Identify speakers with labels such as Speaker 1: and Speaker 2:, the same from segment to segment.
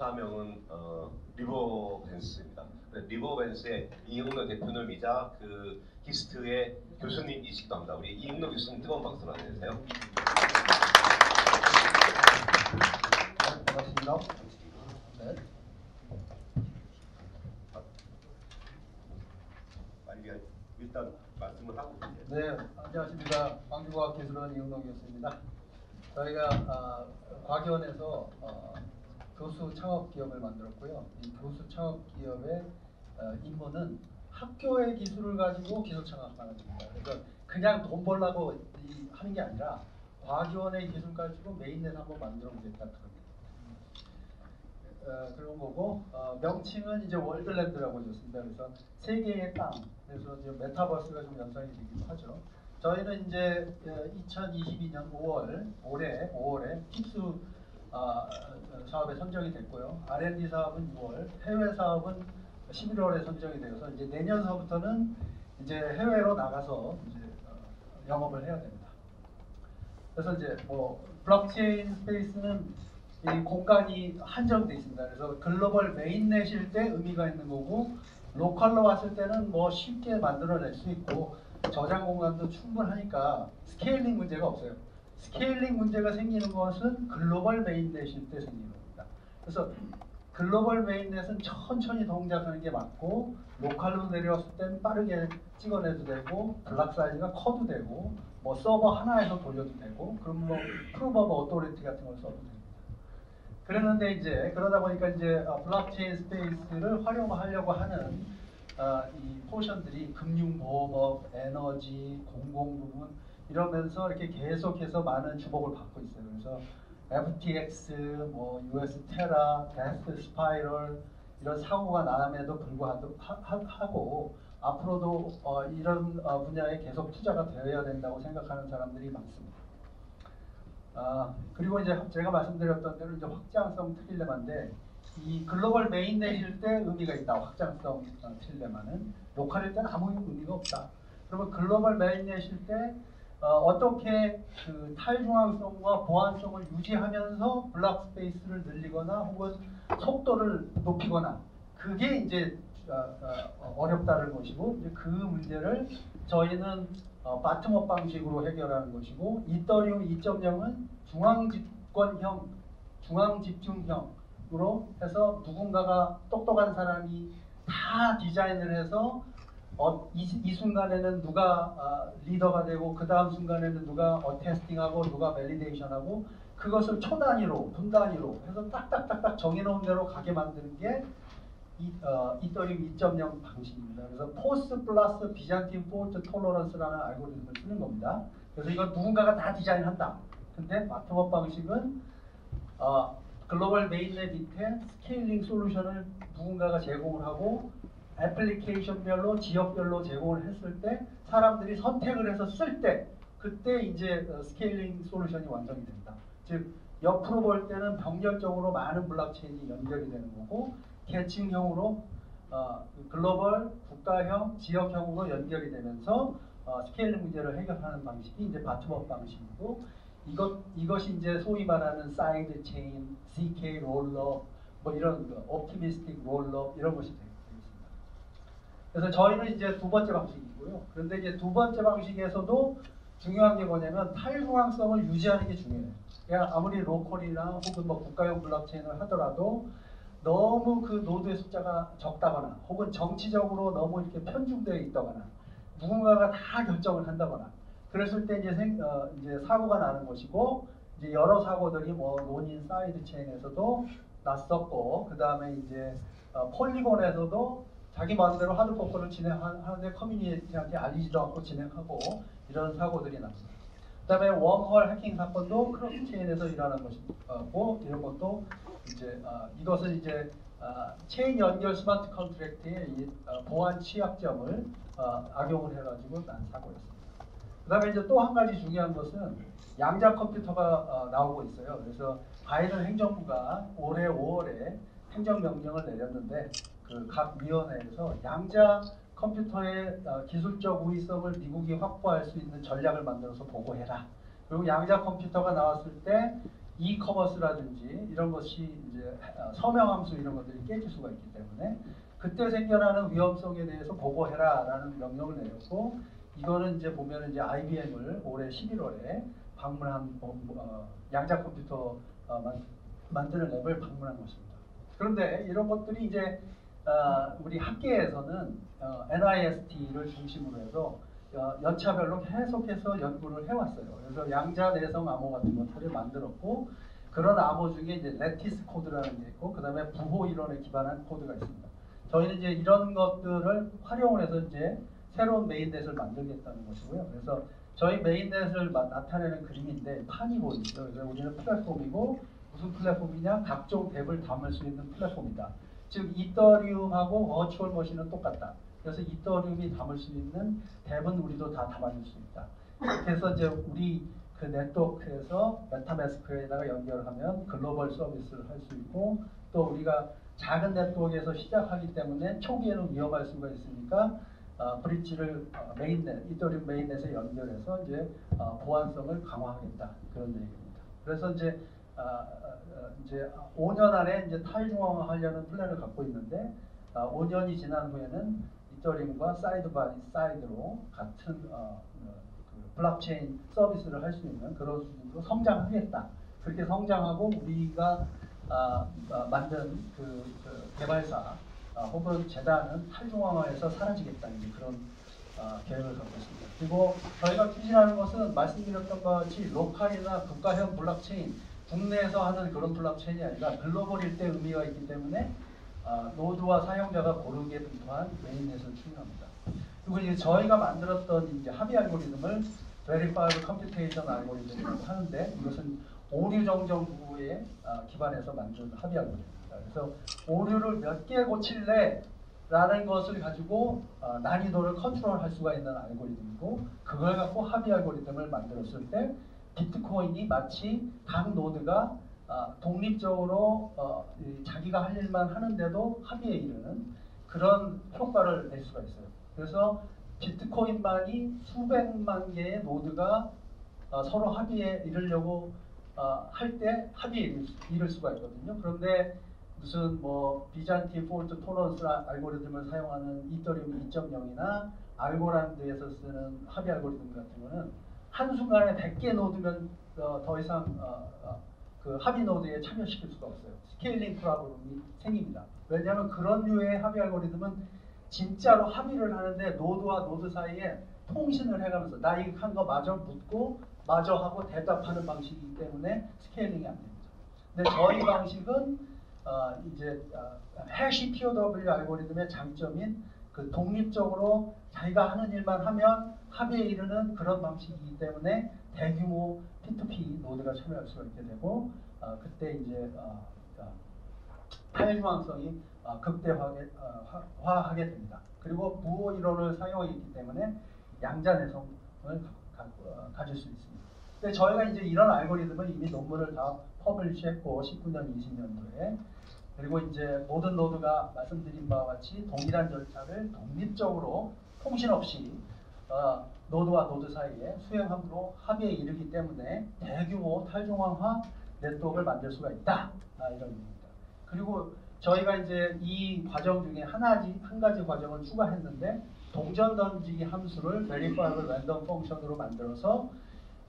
Speaker 1: 사명은 리버벤스입니다. 리버벤스의 이응로 대표님이자 그 기스트의 교수님이시기도 합니다. 우리 이응로 교수님 뜨거운 박수로 안내해주세요.
Speaker 2: 반갑습니다. 네.
Speaker 1: 일단 말씀을 하고 계세요.
Speaker 2: 네, 안녕하십니까. 광주과학기술원 이응로 교수입니다. 저희가 과기원에서 교수 창업 기업을 만들었고요. 이 교수 창업 기업의 임무는 학교의 기술을 가지고 기술 창업하는 겁니다. 그래서 그냥 돈 벌라고 하는 게 아니라 과기원의 기술 가지고 메인넷 한번 만들어 보겠다 그럽니다. 그런 거고 명칭은 이제 월드랜드라고 줬습니다. 그래서 세계의 땅. 그래서 이제 메타버스가 좀 연상이 되기도 하죠. 저희는 이제 2022년 5월 올해 5월에 픽수 사업에 선정이 됐고요. R&D 사업은 6월, 해외 사업은 11월에 선정이 되어서 이제 내년서부터는 이제 해외로 나가서 이제 영업을 해야 됩니다. 그래서 이제 뭐 블록체인 스페이스는 이 공간이 한정돼 있습니다. 그래서 글로벌 메인넷일 때 의미가 있는 거고, 로컬로 왔을 때는 뭐 쉽게 만들어낼 수 있고 저장 공간도 충분하니까 스케일링 문제가 없어요. 스케일링 문제가 생기는 것은 글로벌 메인넷일 때 생기는 겁니다. 그래서 글로벌 메인넷은 천천히 동작하는 게 맞고, 로컬로 내려왔을 땐 빠르게 찍어내도 되고, 블락 사이즈가 커도 되고, 뭐 서버 하나에서 돌려도 되고, 그럼 뭐 프루브 오브 오토리티 같은 걸 써도 됩니다. 그랬는데 이제 그러다 보니까 이제 블록체인 스페이스를 활용하려고 하는 이 포션들이 금융보호법, 에너지, 공공부문 이러면서 이렇게 계속해서 많은 주목을 받고 있어요. 그래서 FTX, 뭐 US 테라, 데스 스파이럴 이런 사고가 남에도 불구하고 앞으로도 이런 분야에 계속 투자가 되어야 된다고 생각하는 사람들이 많습니다. 그리고 이제 제가 말씀드렸던 대로 이제 확장성 트릴레마인데, 이 글로벌 메인넷일 때 의미가 있다. 확장성 트릴레마는 로컬일 때는 아무 의미가 없다. 그러면 글로벌 메인넷일 때 어떻게 그 탈중앙성과 보안성을 유지하면서 블록 스페이스를 늘리거나 혹은 속도를 높이거나, 그게 이제 어렵다는 것이고, 이제 그 문제를 저희는 바텀업 방식으로 해결하는 것이고, 이더리움 2.0은 중앙집권형, 중앙집중형으로 해서 누군가가 똑똑한 사람이 다 디자인을 해서 이 순간에는 누가 리더가 되고 그 다음 순간에는 누가 테스팅하고 누가 밸리데이션하고, 그것을 초 단위로, 분 단위로 해서 딱딱딱딱 정해놓은 대로 가게 만드는 게 이더리움 2.0 방식입니다. 그래서 포스 플러스 비잔틴 폴트 톨러런스라는 알고리즘을 쓰는 겁니다. 그래서 이건 누군가가 다 디자인한다. 근데 바텀업 방식은 글로벌 메인넷 밑에 스케일링 솔루션을 누군가가 제공을 하고, 애플리케이션별로 지역별로 제공을 했을 때 사람들이 선택을 해서 쓸 때, 그때 이제 스케일링 솔루션이 완성이 됩니다. 즉 옆으로 볼 때는 병렬적으로 많은 블록체인이 연결이 되는 거고, 계층형으로 글로벌, 국가형, 지역형으로 연결이 되면서 스케일링 문제를 해결하는 방식이 이제 바텀업 방식이고, 이것이 이제 소위 말하는 사이드 체인, CK 롤러, 뭐 이런 옵티미스틱 롤러 이런 것이 되겠습니다. 그래서 저희는 이제 두 번째 방식이고요. 그런데 이제 두 번째 방식에서도 중요한 게 뭐냐면 탈중앙성을 유지하는 게 중요해요. 그냥 아무리 로컬이나 혹은 뭐 국가형 블록체인을 하더라도 너무 그 노드의 숫자가 적다거나 혹은 정치적으로 너무 이렇게 편중되어 있다거나 누군가가 다 결정을 한다거나 그랬을 때 이제 사고가 나는 것이고, 이제 여러 사고들이 뭐 논인 사이드 체인에서도 났었고, 그 다음에 이제 폴리곤에서도 자기 마음대로 하드포크를 진행하는데 커뮤니티한테 알리지도 않고 진행하고 이런 사고들이 났습니다. 그 다음에 웜홀 해킹 사건도 크로스체인에서 일어난 것이고, 이런 것도 이제 이것은 이제 체인 연결 스마트 컨트랙트의 보안 취약점을 악용을 해가지고 난 사고였습니다. 그 다음에 이제 또 한 가지 중요한 것은 양자 컴퓨터가 나오고 있어요. 그래서 바이든 행정부가 올해 5월에 행정명령을 내렸는데, 그 각 위원회에서 양자 컴퓨터의 기술적 우위성을 미국이 확보할 수 있는 전략을 만들어서 보고해라. 그리고 양자 컴퓨터가 나왔을 때 이커머스라든지 이런 것이 이제 서명함수 이런 것들이 깨질 수가 있기 때문에 그때 생겨나는 위험성에 대해서 보고해라라는 명령을 내렸고 이거는 이제 보면 이제 IBM을 올해 11월에 방문한 양자 컴퓨터 만드는 랩을 방문한 것입니다. 그런데 이런 것들이 이제 우리 학계에서는 NIST를 중심으로 해서 연차별로 계속해서 연구를 해왔어요. 그래서 양자 내성 암호 같은 것들을 만들었고 그런 암호 중에 이제 레티스 코드라는 게 있고 그 다음에 부호 이론에 기반한 코드가 있습니다. 저희는 이제 이런 것들을 활용을 해서 이제 새로운 메인넷을 만들겠다는 것이고요. 그래서 저희 메인넷을 나타내는 그림인데 판이 보이죠. 그래서 우리는 플랫폼이고 무슨 플랫폼이냐? 각종 앱을 담을 수 있는 플랫폼이다. 즉 이더리움하고 버추얼 머신은 똑같다. 그래서 이더리움이 담을 수 있는 앱은 우리도 다 담아줄 수 있다. 그래서 이제 우리 그 네트워크에서 메타매스크에다가 연결하면 글로벌 서비스를 할 수 있고 또 우리가 작은 네트워크에서 시작하기 때문에 초기에는 위험할 수가 있으니까 브릿지를 메인넷, 이더리움 메인넷에 연결해서 이제 보안성을 강화하겠다 그런 얘기입니다. 그래서 이제 5년 안에 이제 탈중앙화하려는 플랜을 갖고 있는데 5년이 지난 후에는 이더리움과 사이드 바이 사이드로 같은 그 블록체인 서비스를 할 수 있는 그런 수준으로 성장하겠다. 그렇게 성장하고 우리가 만든 그 개발사 혹은 재단은 탈중앙화에서 사라지겠다 이제 그런 계획을 갖고 있습니다. 그리고 저희가 추진하는 것은 말씀드렸던 것 같이 로컬이나 국가형 블록체인 국내에서 하는 그런 블록체인이 아니라 글로벌 일대 의미가 있기 때문에 노드와 사용자가 고르게 분포한 메인넷을 추진합니다. 그리고 이제 저희가 만들었던 이제 합의 알고리즘을 Verifiable Computation 알고리즘이라고 하는데 이것은 오류 정정 부호에 기반해서 만든 합의 알고리즘입니다. 그래서 오류를 몇 개 고칠래라는 것을 가지고 난이도를 컨트롤할 수가 있는 알고리즘이고 그걸 갖고 합의 알고리즘을 만들었을 때 비트코인이 마치 각 노드가 독립적으로 자기가 할 일만 하는데도 합의에 이르는 그런 효과를 낼 수가 있어요. 그래서 비트코인만이 수백만 개의 노드가 서로 합의에 이르려고 할 때 합의에 이를 수가 있거든요. 그런데 무슨 뭐 비잔틴 폴트 토런스 알고리즘을 사용하는 이더리움 2.0이나 알고란드에서 쓰는 합의 알고리즘 같은 거는 한순간에 100개 노드면 더 이상 그 합의 노드에 참여시킬 수가 없어요. 스케일링 프로블럼이 생깁니다. 왜냐하면 그런 류의 합의 알고리즘은 진짜로 합의를 하는데 노드와 노드 사이에 통신을 해가면서 나 이거 한 거 마저 묻고 마저 하고 대답하는 방식이기 때문에 스케일링이 안 됩니다. 근데 저희 방식은 이제 해시 POW 알고리즘의 장점인 그 독립적으로 자기가 하는 일만 하면 합의에 이르는 그런 방식이기 때문에 대규모 P2P 노드가 참여할 수가 있게 되고 그때 이제 탈중앙성이 극대화하게 됩니다. 그리고 부호 이론을 사용했기 때문에 양자 내성을 가질 수 있습니다. 근데 저희가 이제 이런 알고리즘을 이미 논문을 다 퍼블리시했고 19년, 20년도에 그리고 이제 모든 노드가 말씀드린 바와 같이 동일한 절차를 독립적으로 통신 없이 노드와 노드 사이에 수행함으로 합의에 이르기 때문에 대규모 탈중앙화 네트워크를 만들 수가 있다. 이런 얘기입니다. 그리고 저희가 이제 이 과정 중에 한 가지 과정을 추가했는데 동전 던지기 함수를 Verifiable Random Function으로 만들어서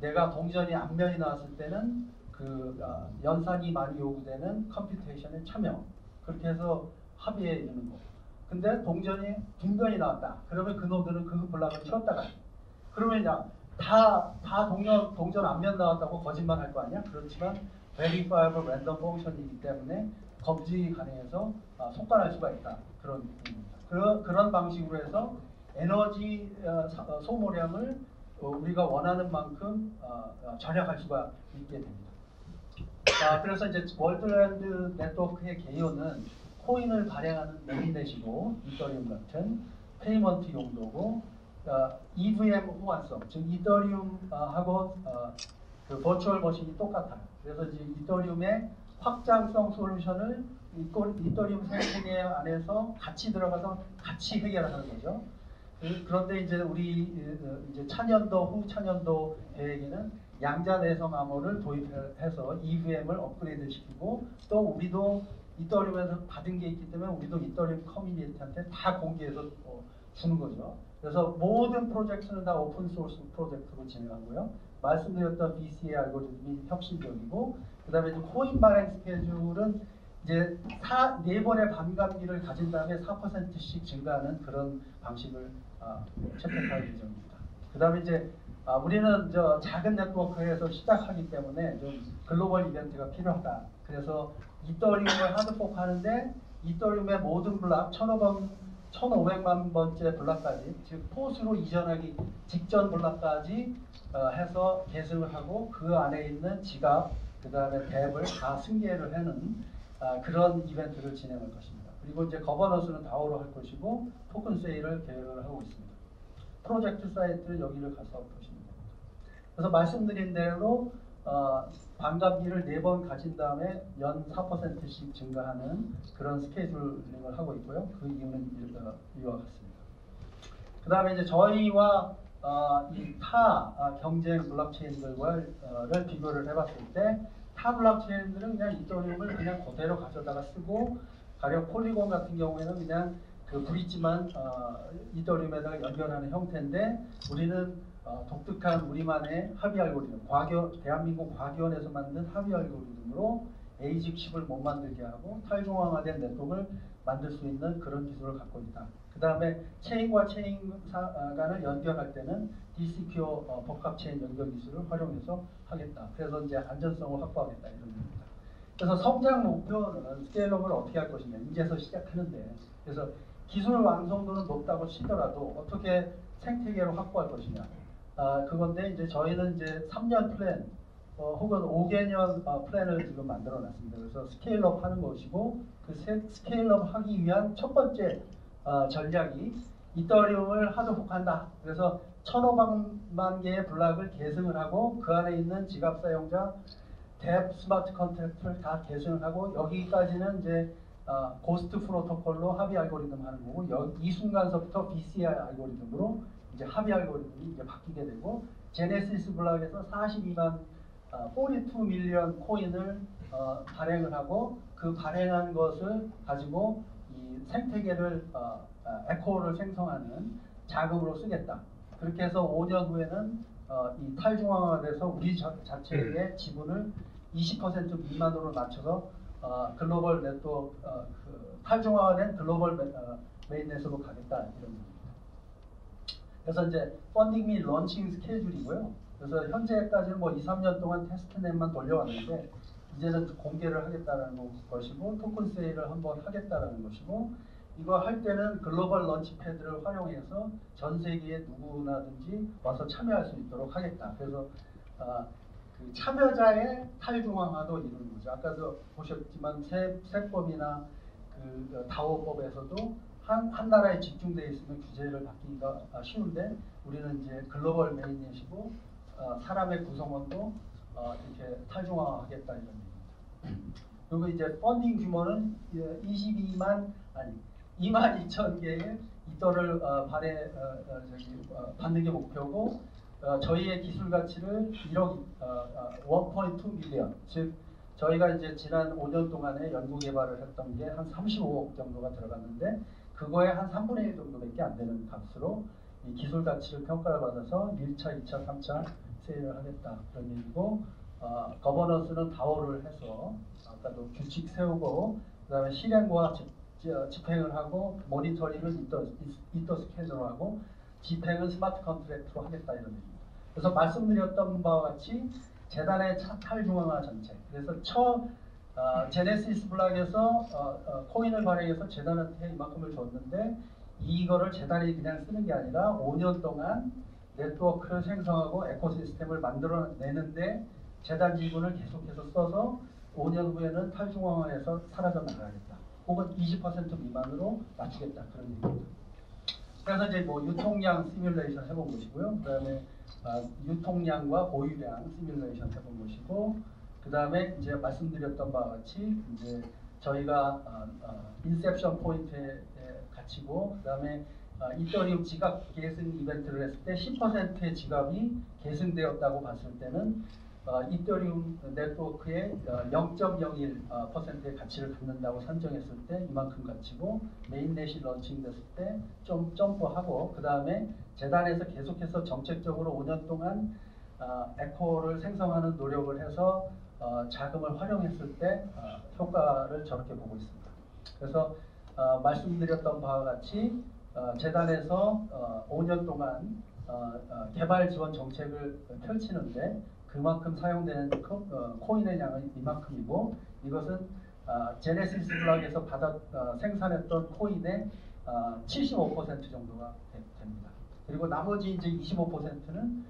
Speaker 2: 내가 동전이 앞면이 나왔을 때는 그 연산이 많이 요구되는 컴퓨테이션에 참여 그렇게 해서 합의에 이르는 거. 근데 동전이 뒷면이 나왔다. 그러면 그 노드는 그 블락을 치웠다가 그러면 다 동전 앞면 나왔다고 거짓말 할 거 아니야? 그렇지만 Verifiable Random Function이기 때문에 검증이 가능해서 속단할 수가 있다. 그런 의미입니다. 그런 방식으로 해서 에너지 소모량을 우리가 원하는 만큼 절약할 수가 있게 됩니다. 그래서 이제 월드랜드 네트워크의 개요는 코인을 발행하는 메인넷이고 이더리움 같은 페이먼트 용도고 EVM 호환성, 즉 이더리움하고 그 버추얼 머신이 똑같아요. 그래서 이제 이더리움의 확장성 솔루션을 이더리움 생태계 안에서 같이 들어가서 같이 해결하는 거죠. 그런데 이제 우리 이제 차년도 후 차년도 계획에는 양자 내성 암호를 도입해서 EVM을 업그레이드 시키고 또 우리도 이더리움에서 받은 게 있기 때문에 우리도 이더리움 커뮤니티한테 다 공개해서 주는 거죠. 그래서 모든 프로젝트는 다 오픈 소스 프로젝트로 진행하고요. 말씀드렸던 BCA 알고리즘이 혁신적이고 그다음에 이제 코인 발행 스케줄은 이제 4번의 반감기를 가진 다음에 4%씩 증가하는 그런 방식을 채택할 예정입니다. 그다음에 이제 우리는 저 작은 네트워크에서 시작하기 때문에 좀 글로벌 이벤트가 필요하다. 그래서 이더리움을 하드포크 하는데 이더리움의 모든 블락 1500만 번째 블락까지 즉 포스로 이전하기 직전 블락까지 해서 계승을 하고 그 안에 있는 지갑 그 다음에 앱을 다 승계를 하는 그런 이벤트를 진행할 것입니다. 그리고 이제 거버넌스는 다오로 할 것이고 토큰 세일을 계획을 하고 있습니다. 프로젝트 사이트를 여기를 가서 보시면 됩니다. 그래서 말씀드린 대로 반감기를 4번 가진 다음에 연 4%씩 증가하는 그런 스케줄링을 하고 있고요. 그 이유는 이와 같습니다. 그 다음에 이제 저희와 이 타 경쟁 블록체인들과를 비교를 해봤을 때 타 블록체인들은 그냥 이더리움을 그냥 그대로 가져다가 쓰고 가령 폴리곤 같은 경우에는 그냥 그 브릿지만 이더리움에다가 연결하는 형태인데 우리는 독특한 우리만의 합의 알고리즘, 대한민국 과기원에서 만든 합의 알고리즘으로 에이직10을 못 만들게 하고 탈중앙화된 네트워크를 만들 수 있는 그런 기술을 갖고 있다. 그 다음에 체인과 체인 간을 연결할 때는 DCPO 복합체인 연결 기술을 활용해서 하겠다. 그래서 이제 안전성을 확보하겠다 이런 겁니다. 그래서 성장 목표는 스케일업을 어떻게 할 것이냐. 이제서 시작하는데 그래서 기술 완성도는 높다고 치더라도 어떻게 생태계를 확보할 것이냐. 그건데 이제 저희는 이제 3년 플랜 혹은 5개년 플랜을 지금 만들어 놨습니다. 그래서 스케일업 하는 것이고 그 스케일업 하기 위한 첫 번째 전략이 이더리움을 하드포크한다. 그래서 1500만 개의 블락을 계승을 하고 그 안에 있는 지갑 사용자 탭 스마트 컨트랙트를 다 계승을 하고 여기까지는 이제 고스트 프로토콜로 합의 알고리즘 하는 거고 이 순간서부터 BCI 알고리즘으로 이제 합의 알고리즘이 이제 바뀌게 되고 제네시스 블락에서 42만 42 밀리언 코인을 발행을 하고 그 발행한 것을 가지고 이 생태계를 에코를 생성하는 자금으로 쓰겠다. 그렇게 해서 5년 후에는 이 탈중앙화돼서 우리 자체의 지분을 20% 미만으로 낮춰서 글로벌 네트워크 탈중앙화된 글로벌 메인넷으로 가겠다 이런 겁니다. 그래서 이제 펀딩 및 런칭 스케줄이고요. 그래서 현재까지는 뭐 2, 3년 동안 테스트넷만 돌려왔는데 이제는 공개를 하겠다는 것이고 토큰 세일을 한번 하겠다는 것이고 이거 할 때는 글로벌 런치패드를 활용해서 전 세계에 누구나든지 와서 참여할 수 있도록 하겠다. 그래서 그 참여자의 탈중앙화도 이루는 거죠. 아까도 보셨지만 세법이나 그 다오법에서도 한 나라에 집중되어 있으면 규제를 받기가 쉬운데 우리는 이제 글로벌 메인넷이고 사람의 구성원도 이렇게 탈중앙화하겠다 이런 얘기입니다. 그리고 이제 펀딩 규모는 22,000개의 이더를 받는 게 목표고 저희의 기술 가치를 1억 1.2 밀리언 즉 저희가 이제 지난 5년 동안에 연구 개발을 했던 게 한 35억 정도가 들어갔는데 그거에 한 3분의 1 정도밖에 안 되는 값으로 이 기술 가치를 평가를 받아서 1차, 2차, 3차 세일을 하겠다 그런 얘기고 거버넌스는 다오를 해서 아까도 규칙 세우고 그다음에 실행과 집행을 하고 모니터링은 이더 스캐너로 하고 집행은 스마트 컨트랙트로 하겠다 이런 얘기입니다. 그래서 말씀드렸던 바와 같이 재단의 탈중앙화 정책 그래서 제네시스 블락에서 코인을 발행해서 재단한테 이만큼을 줬는데 이거를 재단이 그냥 쓰는 게 아니라 5년 동안 네트워크를 생성하고 에코시스템을 만들어내는데 재단 지분을 계속해서 써서 5년 후에는 탈중앙화해서 사라져 나가겠다. 혹은 20% 미만으로 맞추겠다. 그런 얘기입니다. 그래서 이제 뭐 유통량 시뮬레이션 해본 것이고요. 그 다음에 유통량과 보유량 시뮬레이션 해본 것이고 그 다음에 이제 말씀드렸던 바와 같이 이제 저희가 인셉션 포인트에 갇히고 그 다음에 이더리움 지갑 계승 이벤트를 했을 때 10%의 지갑이 계승되었다고 봤을 때는 이더리움 네트워크의 0.01%의 가치를 갖는다고 선정했을 때 이만큼 가치고 메인넷이 런칭됐을 때 좀 점프하고 그 다음에 재단에서 계속해서 정책적으로 5년 동안 에코를 생성하는 노력을 해서 자금을 활용했을 때 효과를 저렇게 보고 있습니다. 그래서 말씀드렸던 바와 같이 재단에서 5년 동안 개발 지원 정책을 펼치는데 그만큼 사용되는 코인의 양은 이만큼이고 이것은 제네시스 블록에서 생산했던 코인의 75% 정도가 됩니다. 그리고 나머지 이제 25%는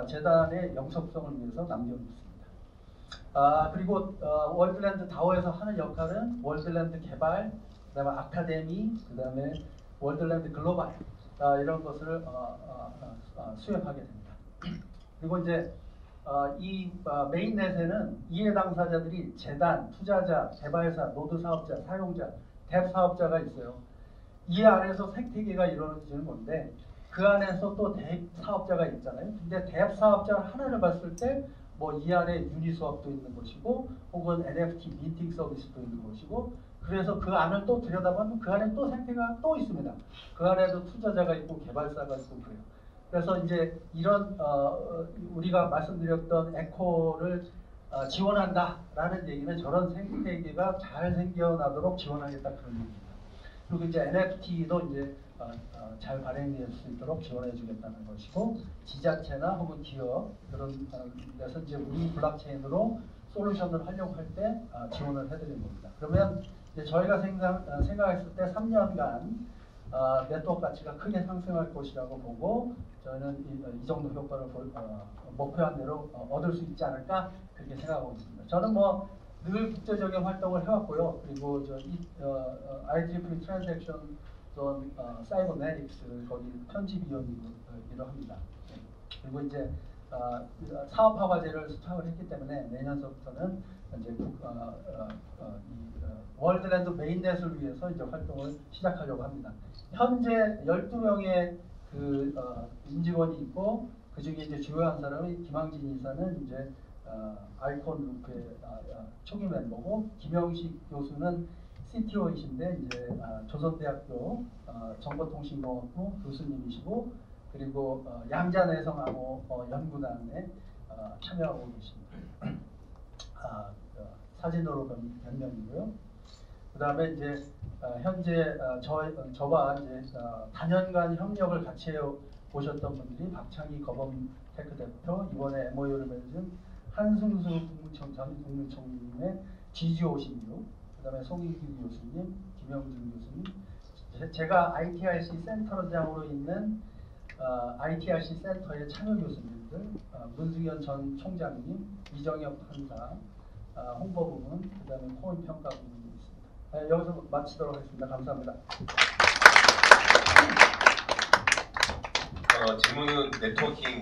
Speaker 2: 재단의 영속성을 위해서 남겨놓습니다. 그리고 월드랜드 다오에서 하는 역할은 월드랜드 개발, 그다음에 아카데미, 그다음에 월드랜드 글로벌 이런 것을 수행하게 됩니다. 그리고 이제 이 메인넷에는 이해 당사자들이 재단, 투자자, 개발사, 노드 사업자, 사용자, 뎁 사업자가 있어요. 이 안에서 생태계가 이루어지는 건데 그 안에서 또 뎁 사업자가 있잖아요. 근데 뎁 사업자 하나를 봤을 때 뭐 이 안에 유니스왑도 있는 것이고 혹은 NFT 민팅 서비스도 있는 것이고 그래서 그 안을 또 들여다보면 그 안에 또 생태가 또 있습니다. 그 안에도 투자자가 있고 개발사가 있고 그래요. 그래서 이제 이런 우리가 말씀드렸던 에코를 지원한다라는 얘기는 저런 생태계가 잘 생겨나도록 지원하겠다 그런 얘기입니다. 그리고 이제 NFT도 이제 잘 발행될 수 있도록 지원해주겠다는 것이고 지자체나 혹은 기업 그런 데서 이제 우리 블록체인으로 솔루션을 하려고 할 때 지원을 해드리는 겁니다. 그러면 이제 저희가 생각했을 때 3년간 네트워크 가치가 크게 상승할 것이라고 보고 저희는 이 정도 효과를 목표한 대로 얻을 수 있지 않을까 그렇게 생각하고 있습니다. 저는 뭐 늘 국제적인 활동을 해왔고요. 그리고 저 IEEE 트랜잭션 사이버네틱스 거기 편집위원이기도 합니다. 그리고 이제 사업화 과제를 수탁을 했기 때문에 내년서부터는 이제 월드랜드 메인넷을 위해서 이제 활동을 시작하려고 합니다. 현재 12명의 그 임직원이 있고 그 중에 이제 주요한 사람이 김항진 이사는 이제 아이콘 루프의 초기 멤버고 김영식 교수는 CTO이신데 이제 조선대학교 정보통신공학부 교수님이시고 그리고 양자내성암호 연구단에 참여하고 계십니다. 사진으로 변명이고요. 그 다음에 이제 현재 저와 이제 단연간 협력을 같이 해 보셨던 분들이 박창희 거범테크 대표, 이번에 MOU를 맺은 한승수 전 국무총리님의 지지오 신유, 그 다음에 송익규 교수님, 김영준 교수님, 제가 ITRC 센터장으로 있는 ITRC 센터의 참여 교수님들, 문승현 전 총장님, 이정혁 판사, 홍보부문, 그 다음에 코인 평가 부문이 있습니다. 여기서 마치도록 하겠습니다. 감사합니다.
Speaker 1: 질문은 네트워킹